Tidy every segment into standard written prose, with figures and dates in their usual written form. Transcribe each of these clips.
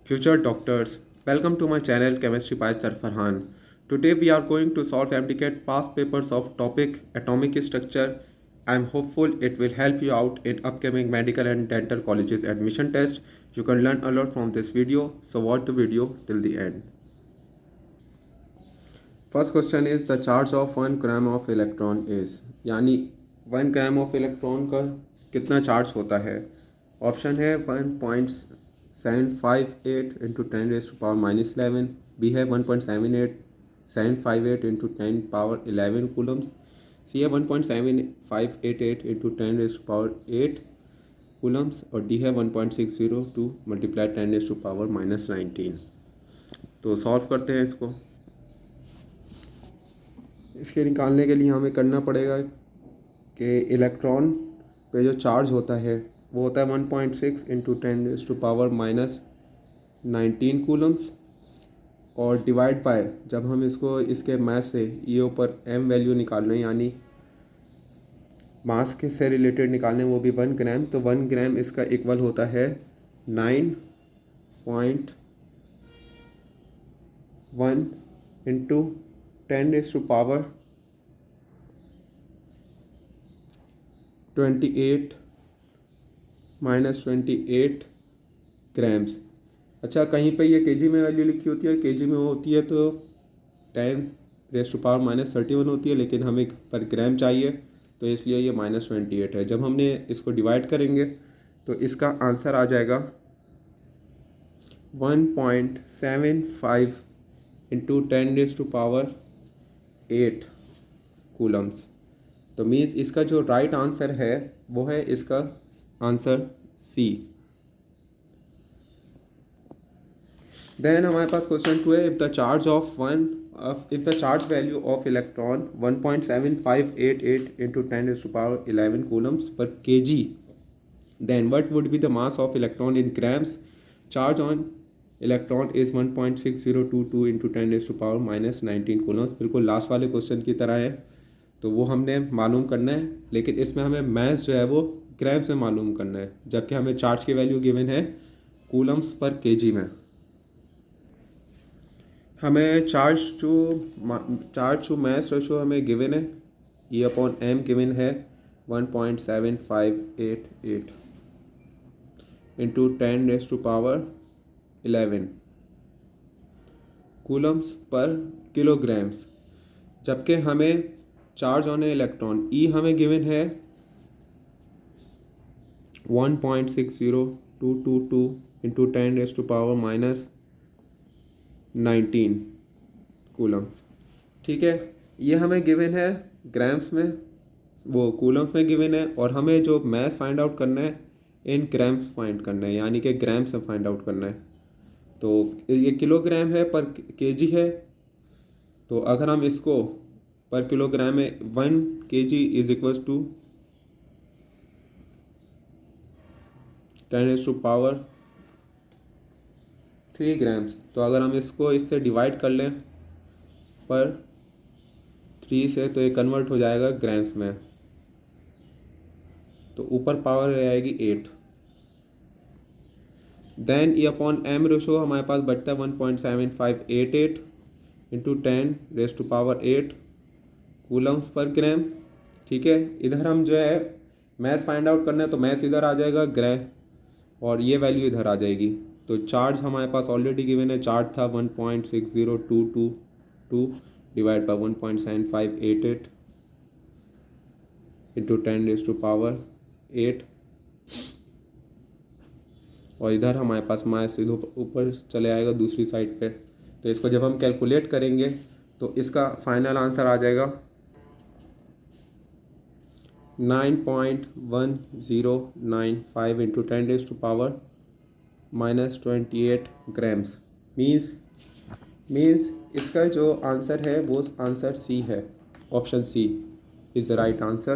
Future doctors, welcome to my channel Chemistry by Sir Farhan. Today we are going to solve MCAT past papers of topic atomic structure. I am hopeful it will help you out in upcoming medical and dental colleges admission test. You can learn a lot from this video, so watch the video till the end. First question is the charge of 1 gram of electron is, यानी 1 gram of electron का कितना charge होता है। Option है 1.758 into 10⁻⁻11, B है 1.78758 into 10⁻11 Coulomb's, सी है 1.7588 into 10⁸ Coulomb's और D है 1.602 मल्टीप्लाई 10⁻⁻19। तो सॉल्व करते हैं इसको। इसके निकालने के लिए हमें करना पड़ेगा कि इलेक्ट्रॉन पे जो चार्ज होता है वो होता है 1.6 इंटू 10⁻⁻19 कूलम्स और डिवाइड बाय, जब हम इसको इसके मास से ये ऊपर एम वैल्यू निकालने यानी मास के से रिलेटेड निकालने, वो भी 1 ग्राम, तो 1 ग्राम इसका इक्वल होता है 9.1 इंटू 10⁻28 ग्राम्स। अच्छा, कहीं पे ये केजी में वैल्यू लिखी होती है, केजी में होती है तो 10⁻31 होती है, लेकिन हमें पर ग्राम चाहिए तो इसलिए ये -28 है। जब हमने इसको डिवाइड करेंगे तो इसका आंसर आ जाएगा 1.75 इंटू 10⁻8 कूलम्स। तो मीन्स इसका जो राइट आंसर है वो है इसका आंसर सी। देन हमारे पास क्वेश्चन 2 है, if the charge value of electron 1.7588 into 10⁻11 coulombs per KG, then what would be the mass of electron in grams. Charge on electron is 1.6022 into 10⁻⁻19 coulombs. बिल्कुल last वाले question की तरह है, तो वो हमने मालूम करना है, लेकिन इसमें हमें मास जो है वो ग्राम से मालूम करना है, जबकि हमें चार्ज की वैल्यू गिवन है कूलम्स पर केजी में। हमें चार्ज टू मास रेशो हमें गिवन है, ई अपॉन एम गिवन है 1.7588 इंटू 10⁻11 कूलम्स पर किलोग्राम्स, जबकि हमें चार्ज ऑन इलेक्ट्रॉन ई हमें गिवन है 1.60222 इंटू 10⁻⁻19 कूलम्स। ठीक है, ये हमें गिवन है ग्राम्स में, वो कूलम्स में गिवन है, और हमें जो मास फाइंड आउट करना है इन ग्राम्स फाइंड करना है, यानी कि ग्राम से फाइंड आउट करना है। तो ये किलोग्राम है पर केजी है, तो अगर हम इसको पर किलोग्राम में 1 kg is equals to 10⁻3 grams, तो अगर हम इसको इससे डिवाइड कर लें पर 3 से, तो ये कन्वर्ट हो जाएगा ग्राम्स में, तो ऊपर पावर रह आएगी 8। Then E upon M ratio हमारे पास बचता है 1.7588 इंटू 10⁻8 कूलम्स पर ग्राम। ठीक है, इधर हम जो है मैथ फाइंड आउट करना है, तो मैथ इधर आ जाएगा ग्राम और ये वैल्यू इधर आ जाएगी। तो चार्ज हमारे पास ऑलरेडी गिवन है, चार्ज था 1.60222 डिवाइड बाई 1.7588 इंटू 10⁻8, और इधर हमारे पास मास इधर ऊपर चले आएगा दूसरी साइड पे। तो इसको जब हम कैलकुलेट करेंगे तो इसका फाइनल आंसर आ जाएगा 9.1095 इंटू 10⁻⁻28 ग्राम्स। मीन्स इसका जो आंसर है वो आंसर सी है, option C is the right answer.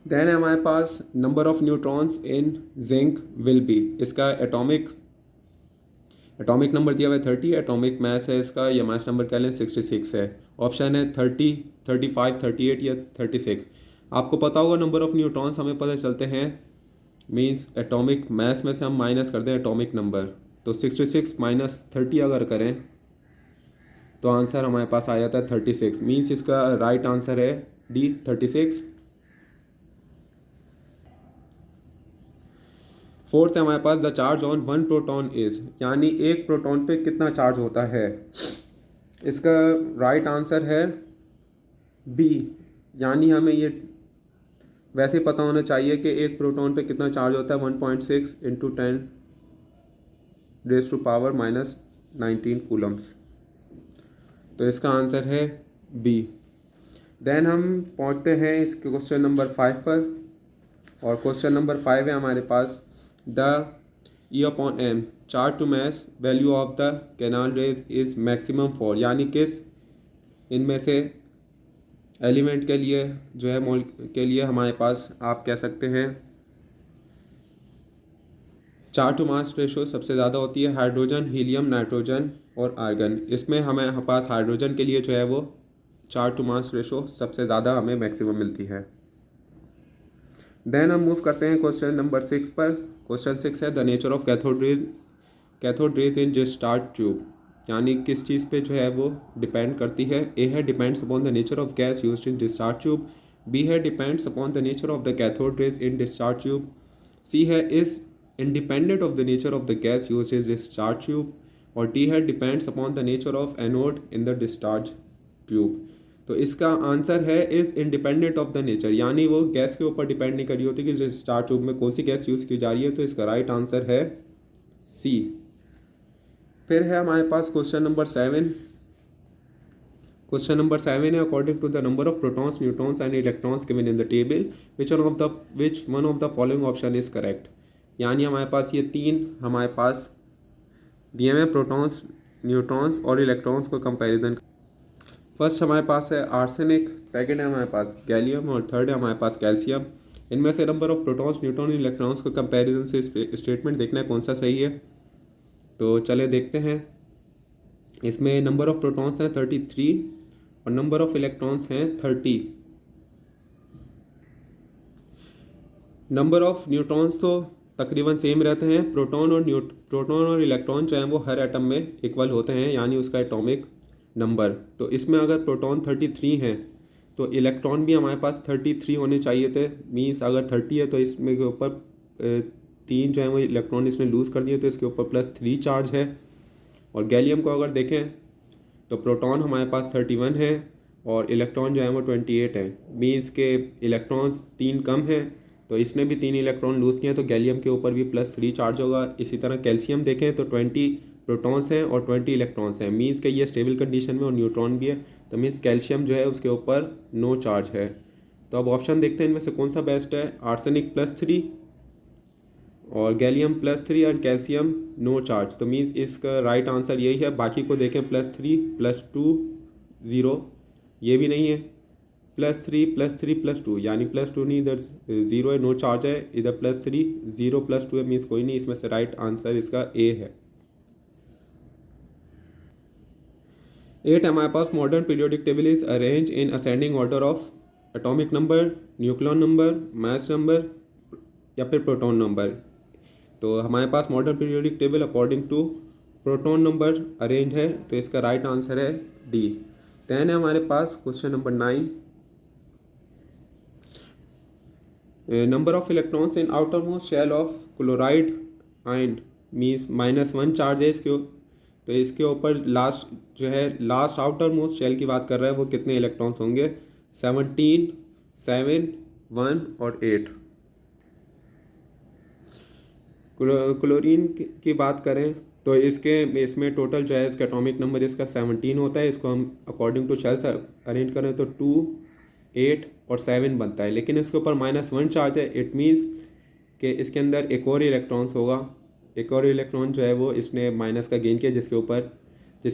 Then हमारे पास number of neutrons in zinc will be, इसका एटॉमिक नंबर दिया हुआ है 30, एटॉमिक मास है इसका, या मास नंबर कह लें 66 है। ऑप्शन है 30, 35, 38 या 36। आपको पता होगा नंबर ऑफ न्यूट्रॉन्स हमें पता चलते हैं मीन्स एटॉमिक मास में से हम माइनस कर दें एटॉमिक नंबर, तो 66 माइनस 30 अगर करें तो आंसर हमारे पास आ जाता है 36। मीन्स इसका राइट आंसर है डी 36। फोर्थ है हमारे पास the charge on one proton is, यानी एक प्रोटॉन पे कितना चार्ज होता है। इसका राइट आंसर है बी, यानी हमें ये वैसे पता होना चाहिए कि एक प्रोटॉन पे कितना चार्ज होता है 1.6 इंटू 10⁻⁻⁹ कूलम्स। तो इसका आंसर है बी। देन हम पहुंचते हैं इस क्वेश्चन नंबर 5 पर, और क्वेश्चन नंबर 5 है हमारे पास the E upon M charge to mass value of the canal rays is maximum for, यानी किस इनमें से एलिमेंट के लिए जो है मोल के लिए हमारे पास आप कह सकते हैं चार्ज टू मास रेशो सबसे ज़्यादा होती है, हाइड्रोजन, हीलियम, नाइट्रोजन और आर्गन। इसमें हमें पास हाइड्रोजन के लिए जो है वो चार्ज टू मास रेशो सबसे ज़्यादा हमें मैक्सिमम मिलती है। देन हम मूव करते हैं क्वेश्चन नंबर 6 पर। क्वेश्चन 6 है the nature of cathode rays in discharge tube, यानी किस चीज़ पे जो है वो डिपेंड करती है। ए है depends upon the nature of gas used in discharge tube, B है depends upon the nature of the cathode rays in discharge tube, C है is independent of the nature of the gas used in discharge tube, और D है depends upon the nature of anode in the discharge tube. तो इसका answer है is independent of the nature, यानी वो gas के ऊपर डिपेंड नहीं कर रही होती कि डिस्चार्ज ट्यूब में कौन सी गैस यूज़ की जा रही है। तो इसका राइट आंसर है सी। फिर है हमारे पास क्वेश्चन नंबर 7। क्वेश्चन नंबर 7 है according to the number of protons, neutrons and electrons given in the table which one of the following option is correct, यानी हमारे पास ये तीन हमारे पास दिए हुए प्रोटॉन्स, न्यूट्रॉन्स और इलेक्ट्रॉन्स को कंपेरिजन। फर्स्ट हमारे पास है आर्सेनिक, सेकंड है हमारे पास गैलियम और थर्ड है हमारे पास कैल्शियम। इनमें से number of protons, neutron, electrons को कंपैरिजन से स्टेटमेंट देखना है कौन सा सही है। तो चले देखते हैं। इसमें नंबर ऑफ प्रोटॉन्स हैं 33 और नंबर ऑफ इलेक्ट्रॉन्स हैं 30। नंबर ऑफ न्यूट्रॉन्स तो तकरीबन सेम रहते हैं। प्रोटॉन और इलेक्ट्रॉन जो हैं वो हर एटम में इक्वल होते हैं, यानी उसका एटॉमिक नंबर। तो इसमें अगर प्रोटॉन 33 हैं तो इलेक्ट्रॉन भी हमारे पास 33 होने चाहिए थे। मीन्स अगर 30 है तो इसमें के ऊपर 3 जो है वो इलेक्ट्रॉन इसमें लूज़ कर दिए, तो इसके ऊपर +3 चार्ज है। और गैलियम को अगर देखें तो प्रोटॉन हमारे पास 31 है और इलेक्ट्रॉन जो है वो 28 है। मीन्स के इलेक्ट्रॉन्स 3 कम है, तो इसने भी 3 इलेक्ट्रॉन लूज़ किए हैं, तो गैलियम के ऊपर भी +3 चार्ज होगा। इसी तरह कैल्शियम देखें तो 20 प्रोटॉन्स हैं और 20 इलेक्ट्रॉन्स हैं। मीन्स के ये स्टेबल कंडीशन में और न्यूट्रॉन भी है, तो मीन्स कैल्शियम जो है उसके ऊपर नो चार्ज है। तो अब ऑप्शन देखते हैं इनमें से कौन सा बेस्ट है। आर्सेनिक +3 और गैलियम +3 और कैल्शियम नो चार्ज, तो मीन्स इसका राइट आंसर यही है। बाकी को देखें +3 +2 0, ये भी नहीं है। +3 +3 +2, यानी +2 नहीं, इधर 0 है, नो चार्ज है। इधर +3 0 +2 है, मीन्स कोई नहीं। इसमें से राइट आंसर इसका ए है। 8 हमारे पास modern periodic table is arrange in ascending order of atomic number, nucleon number, mass number या फिर प्रोटॉन नंबर। तो हमारे पास modern periodic table according to proton number arrange है, तो इसका राइट आंसर है डी। देन है हमारे पास question number 9। Number of electrons in outer most shell of chloride ion, means -1 charge है इसके। तो इसके ऊपर लास्ट जो है लास्ट आउटर मोस्ट शेल की बात कर रहा है, वो कितने इलेक्ट्रॉन्स होंगे। 17, 7, 1 और 8। क्लोरीन की बात करें तो इसमें टोटल जो है इसका एटॉमिक नंबर इसका 17 होता है। इसको हम अकॉर्डिंग टू शेल्स अरेंज करें तो 2, 8 और 7 बनता है, लेकिन इसके ऊपर -1 चार्ज है। इट मीन्स कि इसके अंदर एक और इलेक्ट्रॉन्स होगा। एक और इलेक्ट्रॉन जो है वो इसने माइनस का गेन किया, जिसकी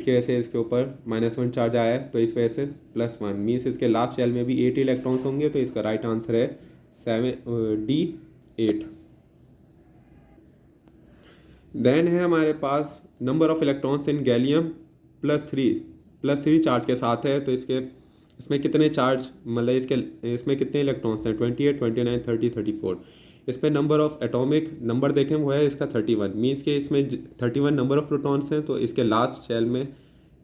वजह से इसके ऊपर -1 चार्ज आया है, तो इस वजह से +1 मीन्स इसके लास्ट शेल में भी 8 इलेक्ट्रॉन्स होंगे। तो इसका राइट आंसर है डी 8। देन है हमारे पास number of electrons in gallium +3 charge के साथ है। तो इसमें कितने चार्ज मतलब इसमें कितने इलेक्ट्रॉन्स हैं 28, 29, 30, 34। इस पर नंबर ऑफ एटॉमिक नंबर देखें वो है इसका 31, मीन्स के इसमें 31 नंबर ऑफ प्रोटॉन्स हैं, तो इसके लास्ट शेल में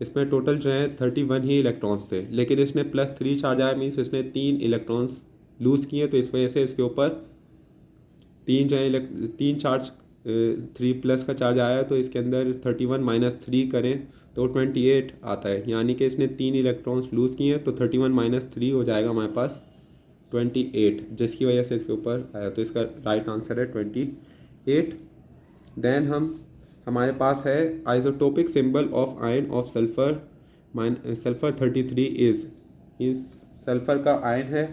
इसमें टोटल जो है 31 ही इलेक्ट्रॉन्स थे, लेकिन इसने +3 चार्ज आया, मीन्स इसने 3 इलेक्ट्रॉन्स लूज़ किए, तो इस वजह से इसके ऊपर 3 जो है 3 चार्ज 3+ का चार्ज आया, तो इसके अंदर 31 - 3 करें तो 28 आता है, यानी कि इसने 3 इलेक्ट्रॉन्स लूज़ किए हैं, तो 31 - 3 हो जाएगा हमारे पास 28, जिसकी वजह से इसके ऊपर आया, तो इसका राइट आंसर है 28। देन हमारे पास है isotopic symbol of ion of sulphur sulphur 33 is, means sulphur का आयन है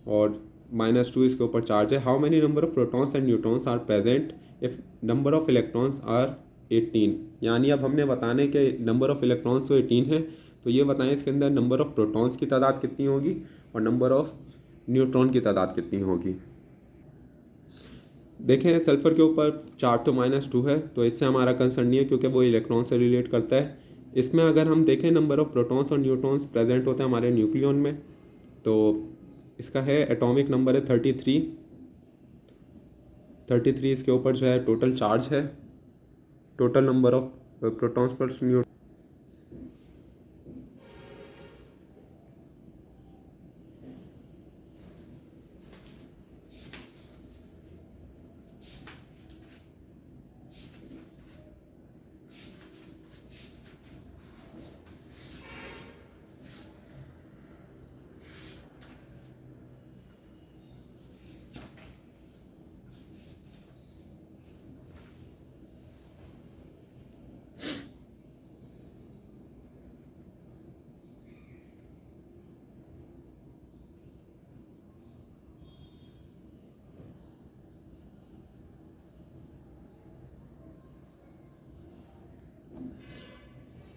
और -2 इसके ऊपर चार्ज है। How many number of protons and neutrons are present if number of electrons are 18, यानी अब हमने बताने के नंबर ऑफ इलेक्ट्रॉन्स तो 18 है, तो ये बताएं इसके अंदर नंबर ऑफ प्रोटॉन्स की तादाद कितनी होगी और नंबर ऑफ न्यूट्रॉन की तादाद कितनी होगी। देखें सल्फ़र के ऊपर चार्ज तो -2 है, तो इससे हमारा कंसर्न नहीं है क्योंकि वो इलेक्ट्रॉन से रिलेट करता है। इसमें अगर हम देखें नंबर ऑफ प्रोटॉन्स और न्यूट्रॉन्स प्रेजेंट होते हैं हमारे न्यूक्लियन में, तो इसका है एटॉमिक नंबर है 33। 33 इसके ऊपर जो है टोटल चार्ज है, टोटल नंबर ऑफ प्रोटॉन्स पर न्यूट्रॉन।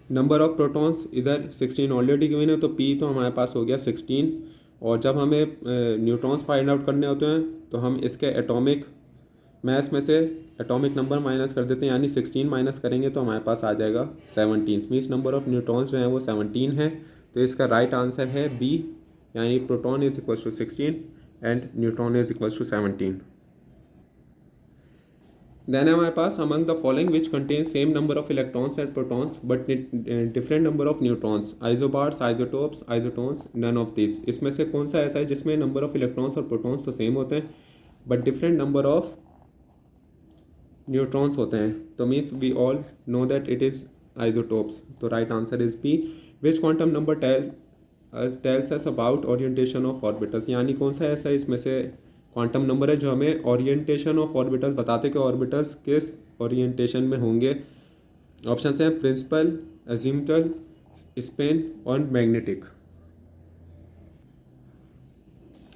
नंबर ऑफ प्रोटॉन्स इधर 16 ऑलरेडी गिवन है, तो पी तो हमारे पास हो गया 16। और जब हमें न्यूट्रॉन्स फाइंड आउट करने होते हैं तो हम इसके एटॉमिक मैस में से एटॉमिक नंबर माइनस कर देते हैं, यानी 16 माइनस करेंगे तो हमारे पास आ जाएगा 17, मीन्स नंबर ऑफ न्यूट्रॉन्स जो हैं वो 17 है, तो इसका राइट आंसर है बी, यानी proton is equal to 16 and neutron is equal to 17। Then है हमारे पास among the following which contain same number of electrons and protons but different number of neutrons, isobars, isotopes, isotones, none of this. इसमें से कौन सा ऐसा है जिसमें नंबर ऑफ इलेक्ट्रॉन्स और प्रोटॉन्स तो सेम होते हैं but different number of neutrons होते हैं, तो means we all know that it is isotopes, तो right answer is B. Which quantum number tells us about orientation of orbitals, यानी कौन सा ऐसा इसमें से क्वांटम नंबर है जो हमें ओरिएंटेशन ऑफ ऑर्बिटल्स बताते कि ऑर्बिटल्स किस ओरिएंटेशन में होंगे। ऑप्शन हैं प्रिंसिपल, अजीमुथल, स्पेन और मैग्नेटिक।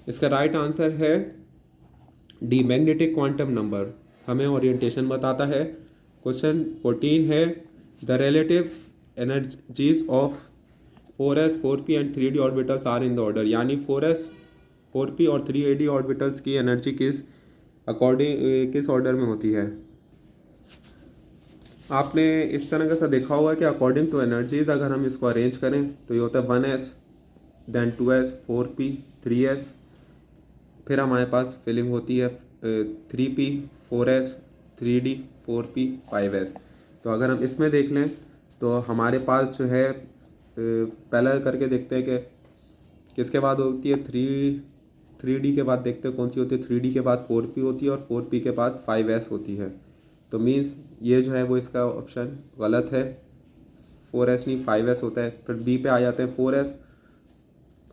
इसका राइट आंसर है डी, मैग्नेटिक क्वांटम नंबर हमें ओरिएंटेशन बताता है। क्वेश्चन 14 है the relative energies of 4s 4p and 3d orbitals are in the order, यानी 4s 4p और 3d ऑर्बिटल्स की एनर्जी किस ऑर्डर में होती है। आपने इस तरह का सा देखा होगा कि अकॉर्डिंग टू एनर्जीज अगर हम इसको अरेंज करें तो ये होता है 1s, then 2s, 4p, 3s, फिर हमारे पास फिलिंग होती है 3p, 4s, 3d, 4p, 5s। तो अगर हम इसमें देख लें तो हमारे पास जो है पहला करके देखते हैं कि किसके बाद होती है 3d के बाद देखते हैं कौन सी होती है, 3d के बाद 4p होती है और 4p के बाद 5s होती है, तो मीन्स ये जो है वो इसका ऑप्शन गलत है, 4s नहीं 5s होता है। फिर बी पे आ जाते हैं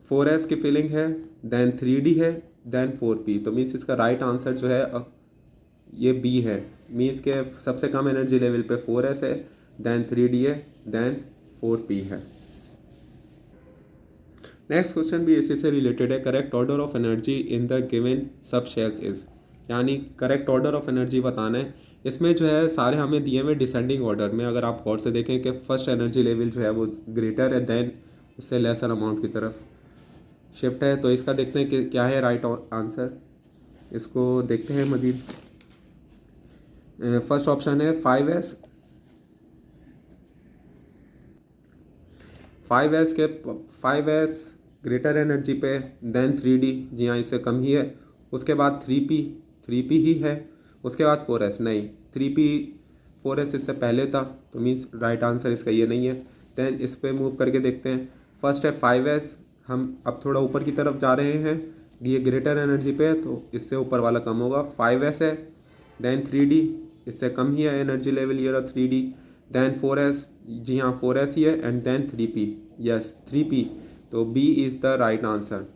4s की फिलिंग है, देन 3d है, देन 4p, तो मीन्स इसका राइट आंसर जो है ये बी है, मीन्स के सबसे कम एनर्जी लेवल पे 4s है, देन 3d है, देन 4p है। नेक्स्ट क्वेश्चन भी इसी से रिलेटेड है, correct order of energy in the given सब शेल्स इज, यानी करेक्ट ऑर्डर ऑफ एनर्जी बताना है। इसमें जो है सारे हमें दिए हुए डिसेंडिंग ऑर्डर में, अगर आप गौर से देखें कि फर्स्ट एनर्जी लेवल जो है वो ग्रेटर है देन उससे लेसर अमाउंट की तरफ शिफ्ट है, तो इसका देखते हैं कि क्या है राइट आंसर, इसको देखते हैं मजीद। फर्स्ट ऑप्शन है 5s, 5s ग्रेटर एनर्जी पे, देन 3d, जी हाँ इससे कम ही है, उसके बाद 3p, 3p ही है। उसके बाद 4s नहीं, 3p 4s इससे पहले था, तो मीन्स राइट आंसर इसका ये नहीं है। देन इस पर मूव करके देखते हैं। फर्स्ट है 5s, हम अब थोड़ा ऊपर की तरफ जा रहे हैं, ये ग्रेटर एनर्जी पे है तो इससे ऊपर वाला कम होगा, 5s है। देन 3d, इससे कम ही है एनर्जी लेवल, ये रहा 3d। देन 4s, जी हाँ 4s ही है, and then 3p, yes 3p, तो b is the right answer.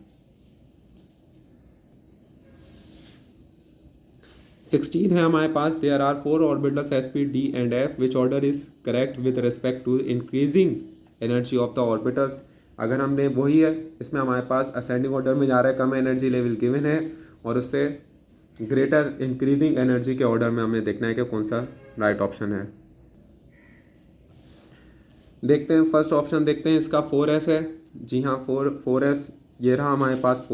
16 है हमारे पास, there are 4 orbitals S P D and F, which order is correct with respect to increasing energy of the orbitals. अगर हमने वही है, इसमें हमारे पास असेंडिंग ऑर्डर में जा रहा है, कम एनर्जी लेवल गिवन है, और उससे ग्रेटर इंक्रीजिंग एनर्जी के ऑर्डर में हमें देखना है कि कौन सा राइट ऑप्शन है। देखते हैं फर्स्ट ऑप्शन, देखते हैं इसका 4s है। जी हाँ 4s, ये रहा हमारे पास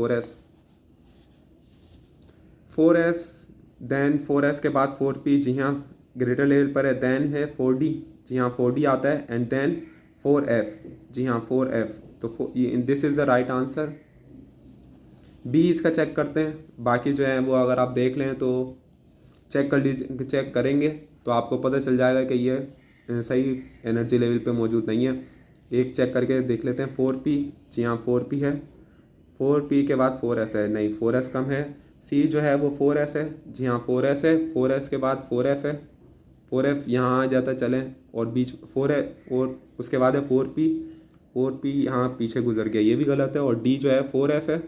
4s। देन 4s के बाद 4p, जी हाँ ग्रेटर लेवल पर है। देन है 4d, जी हाँ 4d आता है, एंड देन 4f, जी हाँ 4f, तो this is the right answer. b इसका चेक करते हैं, बाकी जो है वो अगर आप देख लें तो चेक कर लीजिए, चेक करेंगे तो आपको पता चल जाएगा कि ये सही एनर्जी लेवल पे मौजूद नहीं है। एक चेक करके देख लेते हैं। 4p, जी हाँ 4p है। 4p के बाद 4s है, नहीं 4s कम है। c जो है वो 4s है, जी हाँ 4s है। 4s के बाद 4f है, 4f यहाँ आ जाता चलें, और बीच 4 उसके बाद है 4p यहाँ पीछे गुजर गया, ये भी गलत है। और d जो है 4f है,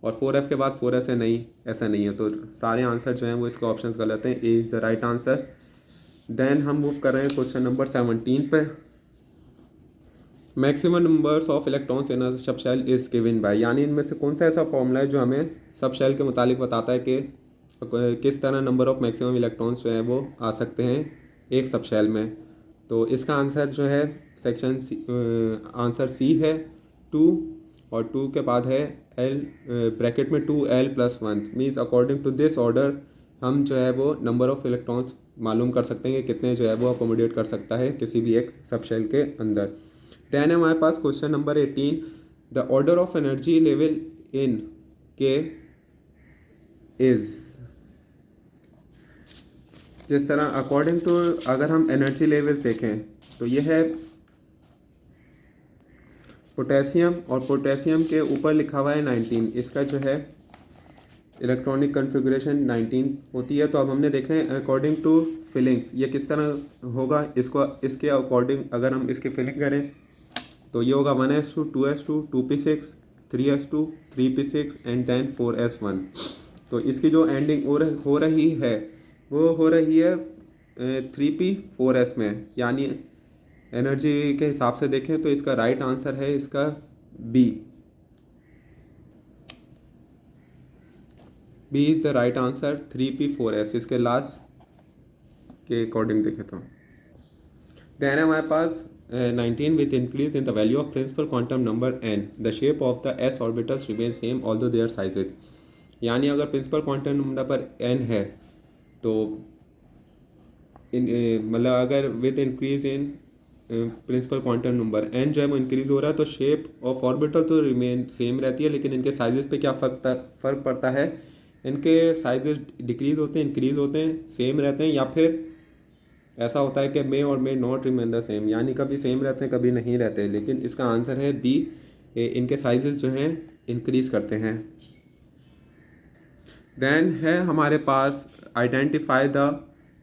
और 4f के बाद 4s है, नहीं ऐसा नहीं है। तो सारे आंसर जो हैं वो इसके ऑप्शंस गलत हैं, A is the right answer. Then हम मूव कर रहे हैं क्वेश्चन नंबर 17 पे। Maximum numbers of electrons in a sub shell is given by, यानी इनमें से कौन सा ऐसा फॉर्मूला है जो हमें सब शेल के मुतालिक बताता है कि किस तरह नंबर ऑफ मैक्सिमम इलेक्ट्रॉन्स जो है वो आ सकते हैं एक सब शेल में। तो इसका आंसर जो है सेक्शन सी, आंसर सी है 2, और 2 के बाद है l ब्रैकेट में 2l+1, means according to this order हम जो है वो नंबर ऑफ इलेक्ट्रॉन्स मालूम कर सकते हैं कि कितने जो है वो अकोमोडेट कर सकता है किसी भी एक सब शेल के अंदर। देन है हमारे पास question number 18, the order of energy level in K is, जिस तरह अकॉर्डिंग टू अगर हम एनर्जी लेवल्स देखें तो ये है पोटेशियम, और पोटेशियम के ऊपर लिखा हुआ है 19, इसका जो है इलेक्ट्रॉनिक कन्फिगरेशन 19 होती है। तो अब हमने देखा है अकॉर्डिंग टू फिलिंग्स ये किस तरह होगा, इसको इसके अकॉर्डिंग अगर हम इसकी फिलिंग करें तो ये होगा 1s2 2s2 2p6 3s2 3p6 and then 4s1। तो इसकी जो एंडिंग हो रही है वो हो रही है 3p4s में, यानी एनर्जी के हिसाब से देखें तो इसका राइट आंसर है इसका B is the right answer 3p4s इसके लास्ट के अकॉर्डिंग देखें तो। देन हमारे पास 19, with increase in the value of principal quantum number n, the shape of the s orbitals remain same although their sizes, यानी अगर principal quantum number n है तो मतलब अगर with increase in principle quantum number n जो है वो increase हो रहा है तो शेप ऑफ ऑर्बिटल तो रिमेन सेम रहती है, लेकिन इनके साइजेस पे क्या फ़र्क पड़ता है, इनके साइजेस डिक्रीज होते हैं इंक्रीज होते हैं, सेम रहते हैं, या फिर ऐसा होता है कि मे और may not remain the same, यानी कभी सेम रहते हैं कभी नहीं रहते। लेकिन इसका आंसर है बी, इनके साइजेस जो हैं इंक्रीज करते हैं। देन है हमारे पास identify the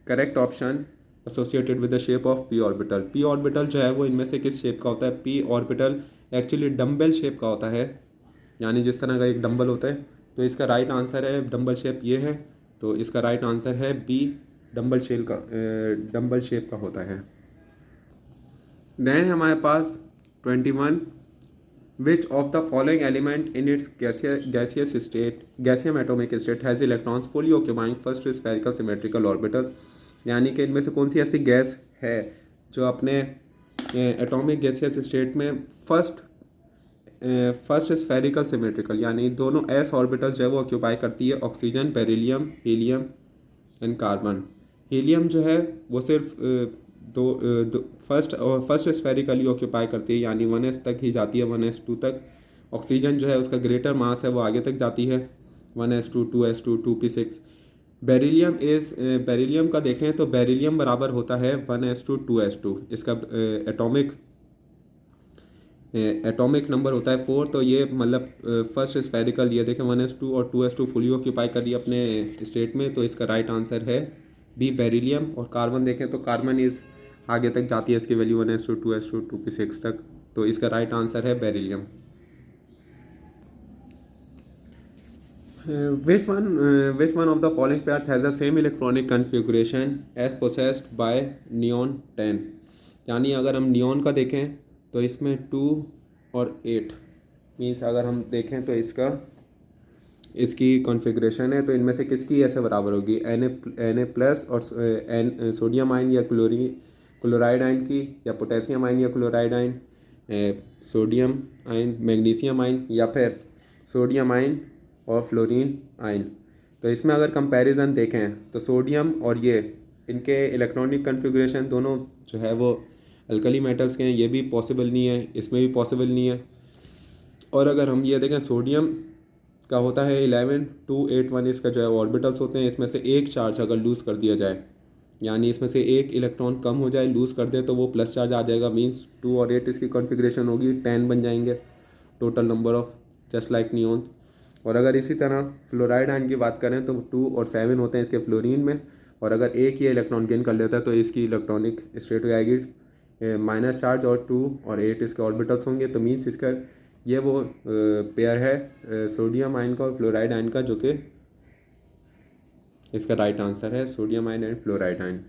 correct option associated with the shape of P orbital. P orbital जो है वो इनमें से किस शेप का होता है, P orbital actually dumbbell shape का होता है, यानी जिस तरह का एक डम्बल होता है। तो इसका राइट आंसर है डम्बल शेप ये है, तो इसका राइट आंसर है बी, डम्बल शेप का होता है। देन हमारे पास 21, which of the following element in its gaseous state gaseous atomic state has electrons fully occupying first spherical symmetrical orbital, यानी कि इनमें से कौन सी ऐसी गैस है जो अपने एटॉमिक गैसियस स्टेट में फर्स्ट स्फेरिकल सिमेट्रिकल, यानी दोनों एस ऑर्बिटल्स जो है वो ऑक्यूपाई करती है, oxygen, beryllium, helium and carbon. Helium जो है वो सिर्फ फर्स्ट स्फेरिकली ऑक्यूपाई करती है, यानी 1s तक ही जाती है, 1s2 तक। ऑक्सीजन जो है उसका ग्रेटर मास है वो आगे तक जाती है, 1s2 2s2 2p6। बेरिलियम का देखें तो बेरिलियम बराबर होता है 1s2 इसका एटॉमिक नंबर होता है 4। तो ये मतलब फर्स्ट स्फेरिकल, ये देखें 1s2 और 2s2 फुली ऑक्यूपाई कर रही है अपने स्टेट में, तो इसका राइट आंसर है बी बेरिलियम। और कार्बन देखें तो कार्बन इस आगे तक जाती है, इसकी वैल्यू 1s2 2s2 2p6 तक, तो इसका राइट आंसर है beryllium. Which one of the following pairs has the same electronic configuration as possessed by neon 10? यानी अगर हम नियॉन का देखें तो इसमें 2 और 8 मीन्स अगर हम देखें तो इसकी कॉन्फ़िगरेशन है, तो इनमें से किसकी ऐसे बराबर होगी, Na प्लस और सोडियम आयन या क्लोराइड आयन की, या पोटेशियम आयन या chloride ion, sodium ion magnesium ion, या फिर सोडियम आयन और फ्लोरीन आयन। तो इसमें अगर कंपैरिजन देखें तो सोडियम और ये इनके इलेक्ट्रॉनिक कॉन्फ़िगरेशन दोनों जो है वो अल्कली मेटल्स के हैं, ये भी पॉसिबल नहीं है, इसमें भी पॉसिबल नहीं है। और अगर हम ये देखें सोडियम का होता है 11 2 8 1, इसका जो है ऑर्बिटल्स होते हैं, इसमें से एक चार्ज अगर लूज़ कर दिया जाए, यानी इसमें से एक इलेक्ट्रॉन कम हो जाए, लूज़ कर दे, तो वो प्लस चार्ज आ जाएगा, मीन्स 2 और 8 इसकी कॉन्फ़िगरेशन होगी, 10 बन जाएंगे total number of, just like neons. और अगर इसी तरह फ्लोराइड आयन की बात करें तो 2 और 7 होते हैं इसके फ्लोरीन में, और अगर एक ही इलेक्ट्रॉन गेन कर लेता है तो इसकी इलेक्ट्रॉनिक स्टेट हो जाएगी माइनस चार्ज, और 2 और 8 इसके ऑर्बिटल्स होंगे। तो मीन्स इसका ये वो पेयर है सोडियम आयन का और फ्लोराइड आयन का, जो कि इसका राइट आंसर है sodium ion and fluoride ion.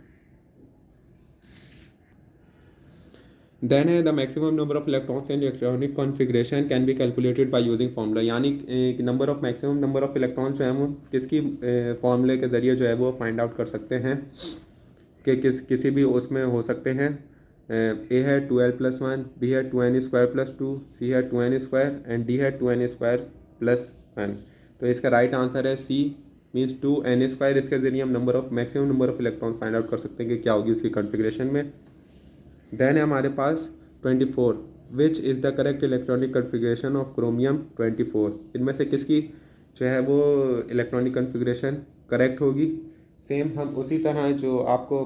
Then है the maximum number of electrons in electronic configuration can be calculated by using formula, यानी मैक्सिमम नंबर ऑफ इलेक्ट्रॉन्स जो हैं वो किसकी फार्मूले के ज़रिए जो है वो फाइंड आउट कर सकते हैं कि किसी भी उसमें हो सकते हैं। ए है 2l+1, बी है 2n² + 2, सी है 2n² एंड डी है 2n² + 1। तो इसका राइट आंसर है सी, मीन्स 2n²। इसके ज़रिए हम maximum number of electrons find out कर सकते हैं कि क्या होगी उसकी कॉन्फ़िगरेशन में। देन है हमारे पास 24, which is the correct electronic configuration of chromium 24। इनमें से किसकी जो है वो इलेक्ट्रॉनिक कॉन्फ़िगरेशन करेक्ट होगी। सेम हम उसी तरह जो आपको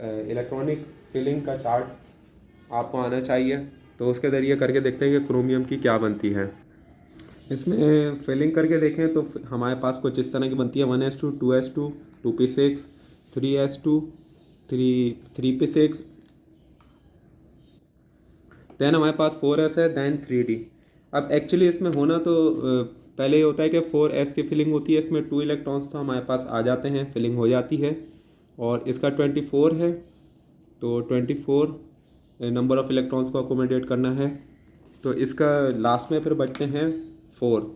इलेक्ट्रॉनिक फिलिंग का चार्ट आपको आना चाहिए, तो उसके ज़रिए करके देखते हैं कि क्रोमियम की क्या बनती है। इसमें फिलिंग करके देखें तो हमारे पास कुछ इस तरह की बनती है 1s2 2s2 2p6 3s2 3p6, then हमारे पास 4s है, दैन 3d। अब एक्चुअली इसमें होना तो पहले ये होता है कि 4s की फिलिंग होती है, इसमें 2 इलेक्ट्रॉन्स तो हमारे पास आ जाते हैं, फिलिंग हो जाती है, और इसका 24 है, तो 24 नंबर ऑफ़ इलेक्ट्रॉन्स को अकोमोडेट करना है, तो इसका लास्ट में फिर बचते हैं 4।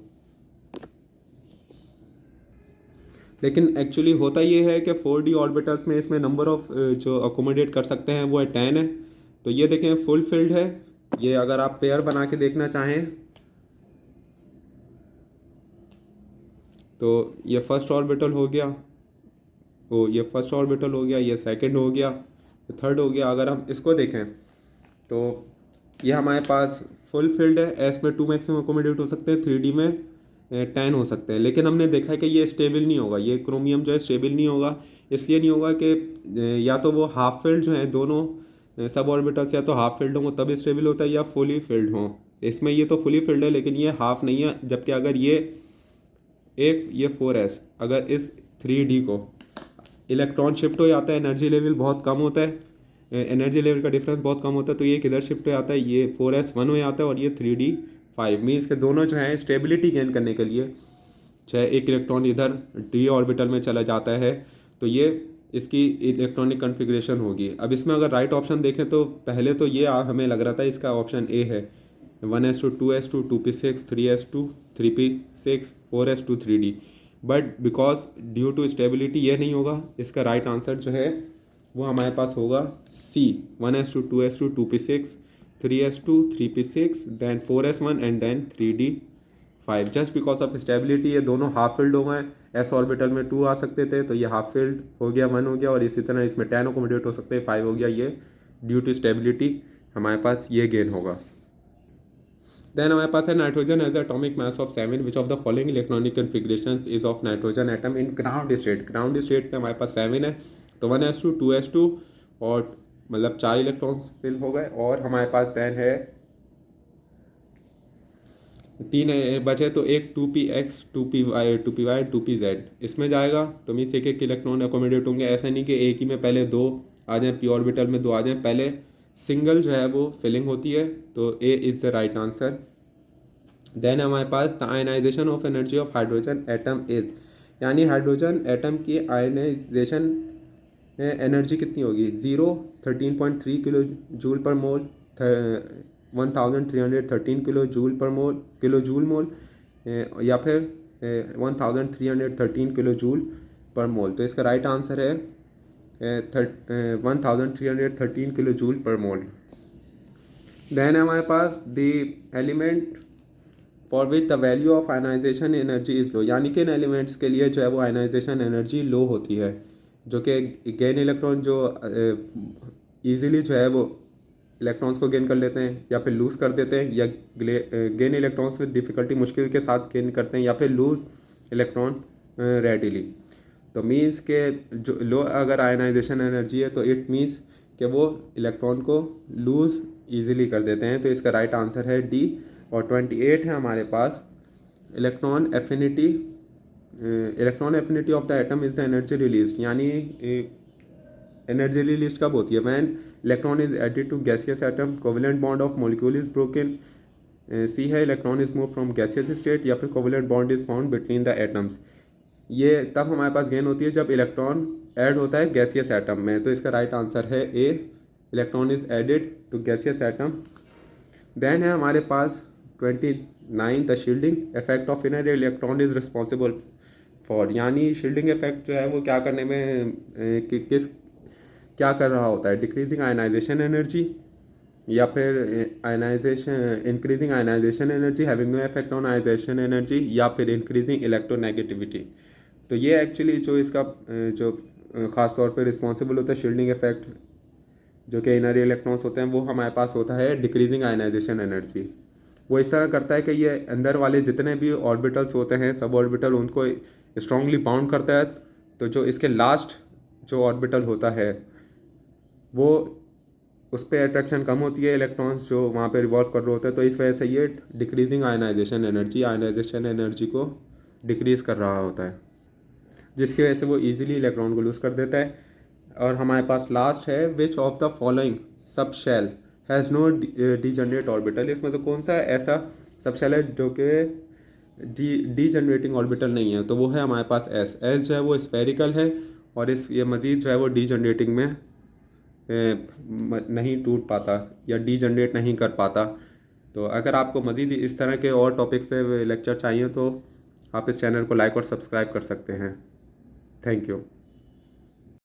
लेकिन एक्चुअली होता ये है कि 4d ऑर्बिटल्स में इसमें नंबर ऑफ़ जो अकोमोडेट कर सकते हैं वो है 10 है। तो ये देखें फुल फिल्ड है, ये अगर आप पेयर बना के देखना चाहें तो ये फर्स्ट ऑर्बिटल हो गया, ये फर्स्ट ऑर्बिटल हो गया, ये सेकंड हो गया, ये थर्ड हो गया। अगर हम इसको देखें तो ये हमारे पास फुल फील्ड है, एस में 2 मैक्सिमम अकोमोडेट हो सकते हैं, 3d में 10 हो सकते हैं। लेकिन हमने देखा है कि ये स्टेबल नहीं होगा, ये क्रोमियम जो है स्टेबल नहीं होगा। इसलिए नहीं होगा कि या तो वो हाफ फील्ड जो है दोनों सब ऑर्बिटल्स या तो हाफ फील्ड हों तब स्टेबल होता है, या फुली फील्ड हों। इसमें ये तो फुली फील्ड है लेकिन ये हाफ नहीं है, जबकि अगर ये 4s अगर इस 3d को इलेक्ट्रॉन शिफ्ट हो जाता है, एनर्जी लेवल बहुत कम होता है, एनर्जी लेवल का डिफरेंस बहुत कम होता है, तो ये किधर शिफ्ट हो जाता है, ये 4s 1 हो जाता है और ये 3d 5। मीन्स के दोनों जो हैं स्टेबिलिटी गेन करने के लिए, चाहे एक इलेक्ट्रॉन इधर d ऑर्बिटल में चला जाता है तो ये इसकी इलेक्ट्रॉनिक कॉन्फ़िगरेशन होगी। अब इसमें अगर राइट ऑप्शन देखें तो पहले तो ये हमें लग रहा था इसका ऑप्शन ए है 1s2 2s2 2p6 3s2 3p6 4s2 3d, but because due to stability ये नहीं होगा। इसका राइट आंसर जो है वो हमारे पास होगा C 1s2 2s2 2p6 3s2 3p6 than 4s1 and than 3d 5। Just because of stability ये दोनों हाफ फील्ड हो गए, एस ऑर्बिटल में 2 आ सकते थे तो ये हाफ फील्ड हो गया 1 हो गया, और इसी तरह इसमें 10 अकोमोडेट हो सकते हैं 5 हो गया। ये ड्यू टू स्टेबिलिटी हमारे पास ये गेन होगा। देन हमारे पास है nitrogen as atomic mass of 7, which of the following electronic configurations is of nitrogen atom in ground state. Ground state पे हमारे पास 7 है, तो 1s2 2s2 और मतलब 4 इलेक्ट्रॉन्स फिल हो गए। और हमारे पास देन है 3 बचे, तो एक 2px 2py 2py 2pz इसमें जाएगा, तो मीन्स एक इलेक्ट्रॉन अकोमोडेट होंगे। ऐसा नहीं कि एक ही में पहले 2 आ जाएँ, पी ऑर्बिटल में 2 आ जाएँ, पहले सिंगल जो है वो फिलिंग होती है, तो A is the right answer. Then हमारे पास the ionization of energy of hydrogen atom is, यानी हाइड्रोजन एटम की आयनाइजेशन एनर्जी कितनी होगी? 13.3 किलो जूल पर मोल, 1313 किलो जूल मोल, या फिर 1313 किलो जूल पर मोल। तो इसका राइट आंसर है 1313 किलो जूल पर मोल। देन हमारे पास the element for which the value of ionization energy is low, यानी कि इन एलिमेंट्स के लिए जो है वो आयनाइजेशन एनर्जी लो होती है, जो कि गेन इलेक्ट्रॉन जो ईज़िली जो है वो इलेक्ट्रॉन्स को गेन कर लेते हैं या फिर लूज़ कर देते हैं, या गेन इलेक्ट्रॉन्स विद डिफ़िकल्टी मुश्किल के साथ गेन करते हैं, या फिर लूज़ इलेक्ट्रॉन रेडिली। तो मीन्स के जो लो अगर आयनाइजेशन एनर्जी है तो इट मीन्स कि वो इलेक्ट्रॉन को लूज़ ईजिली कर देते हैं। तो इसका राइट आंसर है डी। और 28 है हमारे पास electron affinity of the atom is the energy released, यानी एनर्जी रिलीज कब होती है? When electron is added to gaseous atom, covalent bond of molecule is broken. C है electron is move from gaseous state, या फिर covalent bond is found between the atoms. ये तब हमारे पास गेन होती है जब इलेक्ट्रॉन ऐड होता है गैसियस एटम में। तो इसका राइट आंसर है A, electron is added to gaseous atom. Then है हमारे पास 29 the shielding effect of inner electron is responsible for, यानी शील्डिंग इफेक्ट जो है वो क्या करने में क्या कर रहा होता है? डिक्रीजिंग आयनाइजेशन एनर्जी, या फिर ionisation increasing ionisation energy having no effect on ionisation energy, या फिर इंक्रीजिंग इलेक्ट्रोनेगेटिविटी। तो ये एक्चुअली जो इसका जो ख़ास तौर पे रिस्पॉन्सिबल होता है शील्डिंग इफेक्ट, जो कि इनर इलेक्ट्रॉन्स होते हैं, वो हमारे पास होता है डिक्रीजिंग आयनाइजेशन एनर्जी। वो इस तरह करता है कि ये अंदर वाले जितने भी ऑर्बिटल्स होते हैं, सब ऑर्बिटल, उनको स्ट्रांगली बाउंड करता है। तो जो इसके लास्ट जो ऑर्बिटल होता है वो उस पर अट्रैक्शन कम होती है, इलेक्ट्रॉन्स जो वहाँ पे रिवॉल्व कर रहे होते हैं। तो इस वजह से ये डिक्रीजिंग आयनाइजेशन एनर्जी को डिक्रीज़ कर रहा होता है, जिसकी वजह से वो इजीली इलेक्ट्रॉन को लूज़ कर देता है। और हमारे पास लास्ट है which of the following sub shell has no degenerate orbital. इसमें तो कौन सा ऐसा सब शेल है जो कि डीजनरेटिंग ऑर्बिटल नहीं है? तो वो है हमारे पास एस। जो है वो स्फेरिकल है, और ये मज़ीद जो है वो डीजनरेटिंग में नहीं टूट पाता या डीजनरेट नहीं कर पाता। तो अगर आपको मज़ीद इस तरह के और टॉपिक्स पे लेक्चर चाहिए तो आप इस चैनल को लाइक और सब्सक्राइब कर सकते हैं। Thank you.